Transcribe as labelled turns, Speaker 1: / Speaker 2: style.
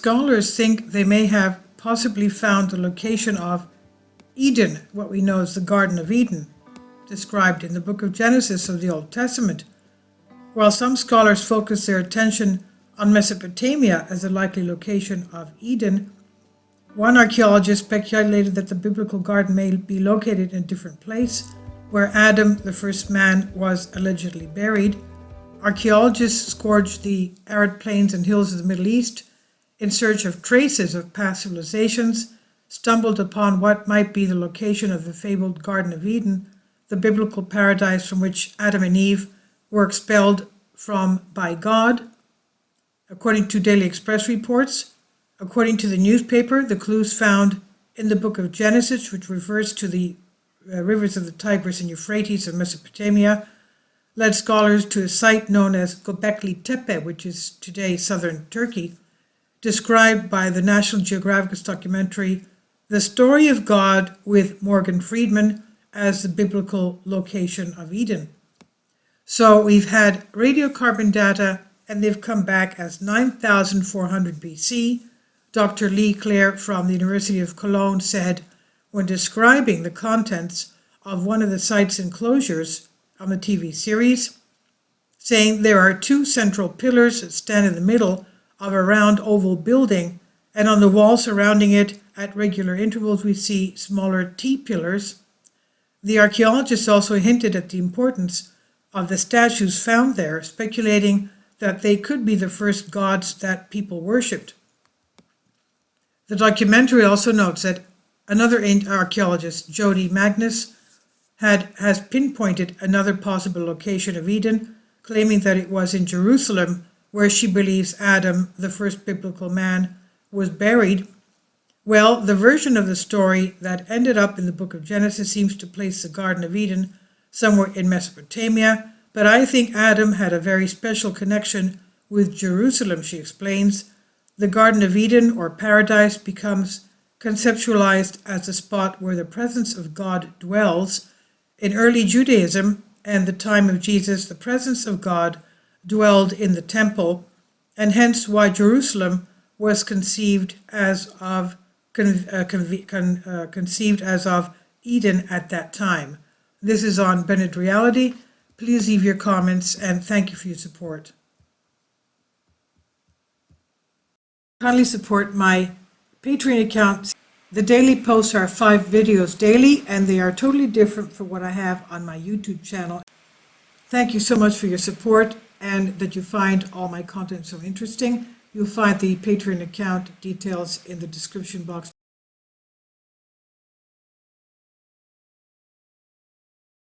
Speaker 1: scholars think they may have possibly found the location of Eden, what we know as the Garden of Eden, described in the book of Genesis of the Old Testament, while some scholars focus their attention on Mesopotamia as a likely location of Eden. One archaeologist speculated that the biblical garden may be located in a different place, where Adam, the first man, was allegedly buried. Archaeologists scourged the arid plains and hills of the Middle East in search of traces of past civilizations, stumbled upon what might be the location of the fabled Garden of Eden, the biblical paradise from which Adam and Eve were expelled from by God. According to Daily Express reports, according to the newspaper, the clues found in the book of Genesis, which refers to the rivers of the Tigris and Euphrates of Mesopotamia, led scholars to a site known as Göbekli Tepe, which is today southern Turkey, described by the National Geographic's documentary The Story of God with Morgan Freeman as the biblical location of Eden. So we've had radiocarbon data, and they've come back as 9,400 BC. Dr. Lee Clare from the University of Cologne said, when describing the contents of one of the site's enclosures on the TV series, saying there are two central pillars that stand in the middle of a round oval building, and on the wall surrounding it at regular intervals we see smaller T-pillars. The archaeologists also hinted at the importance of the statues found there, speculating that they could be the first gods that people worshipped. The documentary also notes that another archaeologist, Jody Magnus, has pinpointed another possible location of Eden, claiming that it was in Jerusalem, where she believes Adam, the first biblical man, was buried. Well, the version of the story that ended up in the book of Genesis seems to place the Garden of Eden somewhere in Mesopotamia, but I think Adam had a very special connection with Jerusalem, she explains. The Garden of Eden, or paradise, becomes conceptualized as the spot where the presence of God dwells. In early Judaism and the time of Jesus, the presence of God dwelled in the temple, and hence why Jerusalem was conceived as of Eden at that time. This is on Bennett Reality. Please leave your comments, and thank you for your support. Kindly support my Patreon account. The daily posts are 5 videos daily, and they are totally different from what I have on my YouTube channel. Thank you so much for your support and that you find all my content so interesting. You'll find the Patreon account details in the description box.